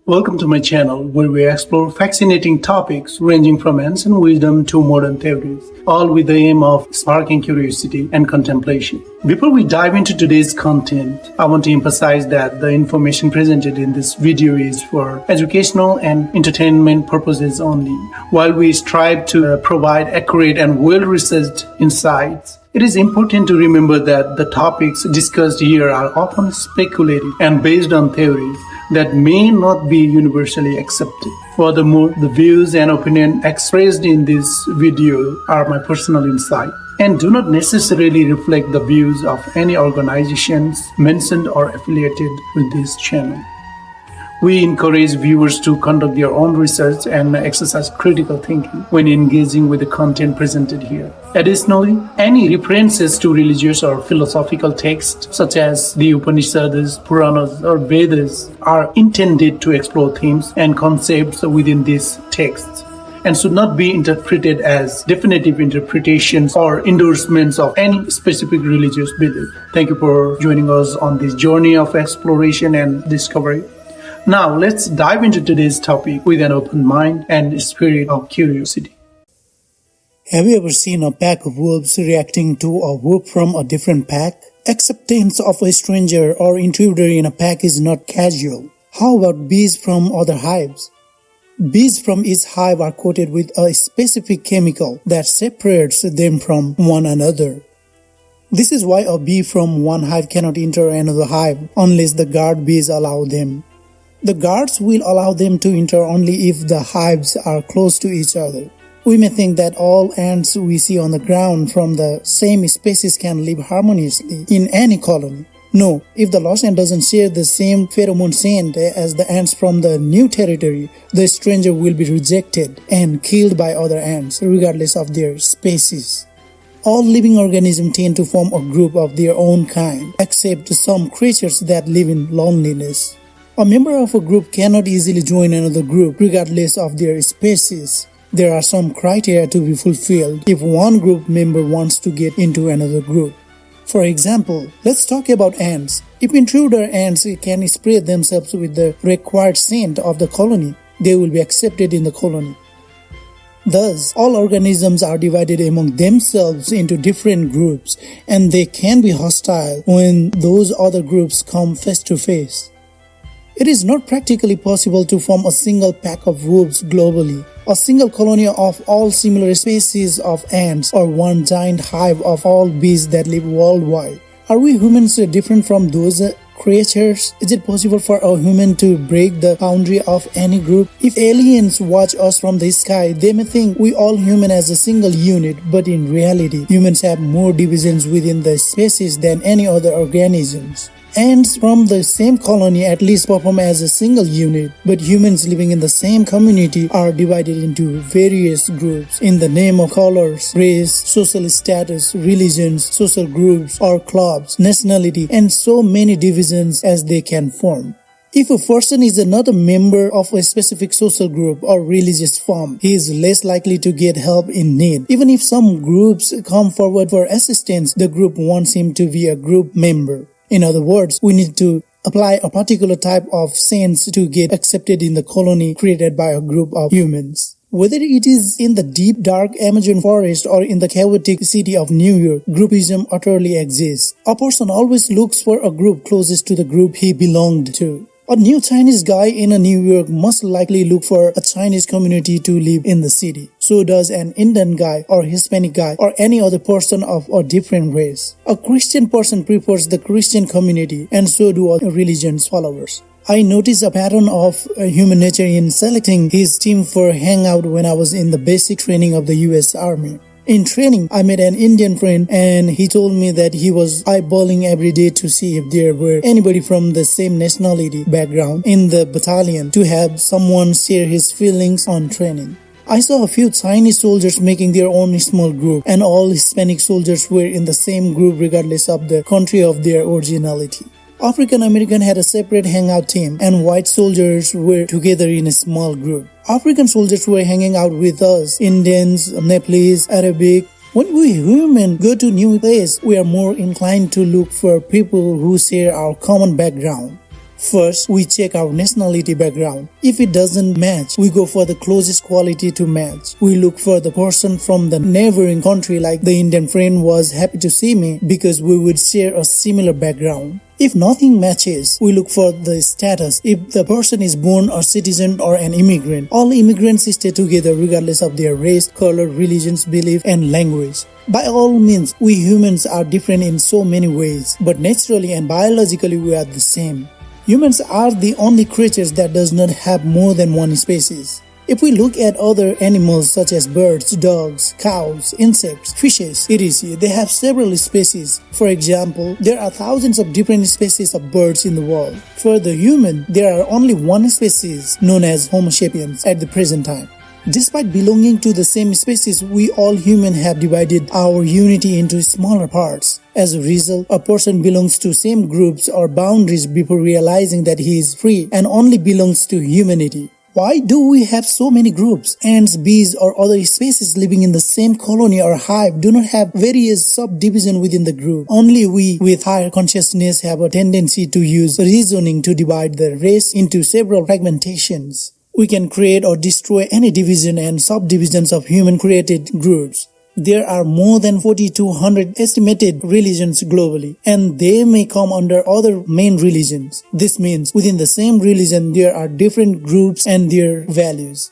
Welcome to my channel where we explore fascinating topics ranging from ancient wisdom to modern theories, all with the aim of sparking curiosity and contemplation. Before we dive into today's content, I want to emphasize that the information presented in this video is for educational and entertainment purposes only. While we strive to provide accurate and well-researched insights, it is important to remember that the topics discussed here are often speculative and based on theories that may not be universally accepted. Furthermore, the views and opinions expressed in this video are my personal insight and do not necessarily reflect the views of any organizations mentioned or affiliated with this channel. We encourage viewers to conduct their own research and exercise critical thinking when engaging with the content presented here. Additionally, any references to religious or philosophical texts such as the Upanishads, Puranas, or Vedas are intended to explore themes and concepts within these texts and should not be interpreted as definitive interpretations or endorsements of any specific religious belief. Thank you for joining us on this journey of exploration and discovery. Now, let's dive into today's topic with an open mind and spirit of curiosity. Have you ever seen a pack of wolves reacting to a whoop from a different pack? Acceptance of a stranger or intruder in a pack is not casual. How about bees from other hives? Bees from each hive are coated with a specific chemical that separates them from one another. This is why a bee from one hive cannot enter another hive unless the guard bees allow them. The guards will allow them to enter only if the hives are close to each other. We may think that all ants we see on the ground from the same species can live harmoniously in any colony. No, if the lost ant doesn't share the same pheromone scent as the ants from the new territory, the stranger will be rejected and killed by other ants, regardless of their species. All living organisms tend to form a group of their own kind, except some creatures that live in loneliness. A member of a group cannot easily join another group regardless of their species. There are some criteria to be fulfilled if one group member wants to get into another group. For example, let's talk about ants. If intruder ants can spread themselves with the required scent of the colony, they will be accepted in the colony. Thus, all organisms are divided among themselves into different groups, and they can be hostile when those other groups come face to face. It is not practically possible to form a single pack of wolves globally, a single colony of all similar species of ants, or one giant hive of all bees that live worldwide. Are we humans different from those creatures? Is it possible for a human to break the boundary of any group? If aliens watch us from the sky, they may think we all human as a single unit, but in reality, humans have more divisions within the species than any other organisms. Ants from the same colony at least perform as a single unit, but humans living in the same community are divided into various groups in the name of colors, race, social status, religions, social groups or clubs, nationality, and so many divisions as they can form. If a person is not a member of a specific social group or religious form, he is less likely to get help in need. Even if some groups come forward for assistance, the group wants him to be a group member. In other words, we need to apply a particular type of sense to get accepted in the colony created by a group of humans. Whether it is in the deep dark Amazon forest or in the chaotic city of New York, groupism utterly exists. A person always looks for a group closest to the group he belonged to. A new Chinese guy in New York must likely look for a Chinese community to live in the city. So does an Indian guy or Hispanic guy or any other person of a different race. A Christian person prefers the Christian community, and so do other religions followers. I noticed a pattern of human nature in selecting his team for hangout when I was in the basic training of the US Army. In training, I met an Indian friend and he told me that he was eyeballing every day to see if there were anybody from the same nationality background in the battalion to have someone share his feelings on training. I saw a few Chinese soldiers making their own small group, and all Hispanic soldiers were in the same group regardless of the country of their originality. African American had a separate hangout team, and white soldiers were together in a small group. African soldiers were hanging out with us, Indians, Nepalese, Arabic. When we humans go to new place, we are more inclined to look for people who share our common background. First, we check our nationality background. If it doesn't match, we go for the closest quality to match. We look for the person from the neighboring country, like the Indian friend was happy to see me because we would share a similar background. If nothing matches, we look for the status. If the person is born a citizen or an immigrant, all immigrants stay together regardless of their race, color, religions, belief, and language. By all means, we humans are different in so many ways, but naturally and biologically we are the same. Humans are the only creatures that does not have more than one species. If we look at other animals such as birds, dogs, cows, insects, fishes, etc., they have several species. For example, there are thousands of different species of birds in the world. For the human, there are only one species known as Homo sapiens at the present time. Despite belonging to the same species, we all humans have divided our unity into smaller parts. As a result, a person belongs to same groups or boundaries before realizing that he is free and only belongs to humanity. Why do we have so many groups? Ants, bees, or other species living in the same colony or hive do not have various subdivisions within the group. Only we with higher consciousness have a tendency to use reasoning to divide the race into several fragmentations. We can create or destroy any division and subdivisions of human-created groups. There are more than 4,200 estimated religions globally, and they may come under other main religions. This means within the same religion there are different groups and their values.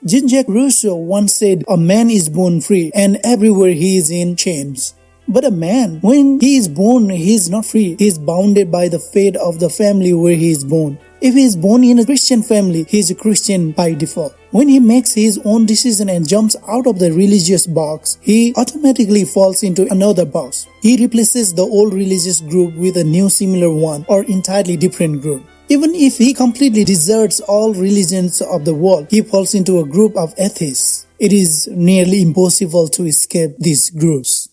Jean-Jacques Rousseau once said, "A man is born free, and everywhere he is in chains." But a man, when he is born, he is not free. He is bounded by the fate of the family where he is born. If he is born in a Christian family, he is a Christian by default. When he makes his own decision and jumps out of the religious box, he automatically falls into another box. He replaces the old religious group with a new similar one or entirely different group. Even if he completely deserts all religions of the world, he falls into a group of atheists. It is nearly impossible to escape these groups.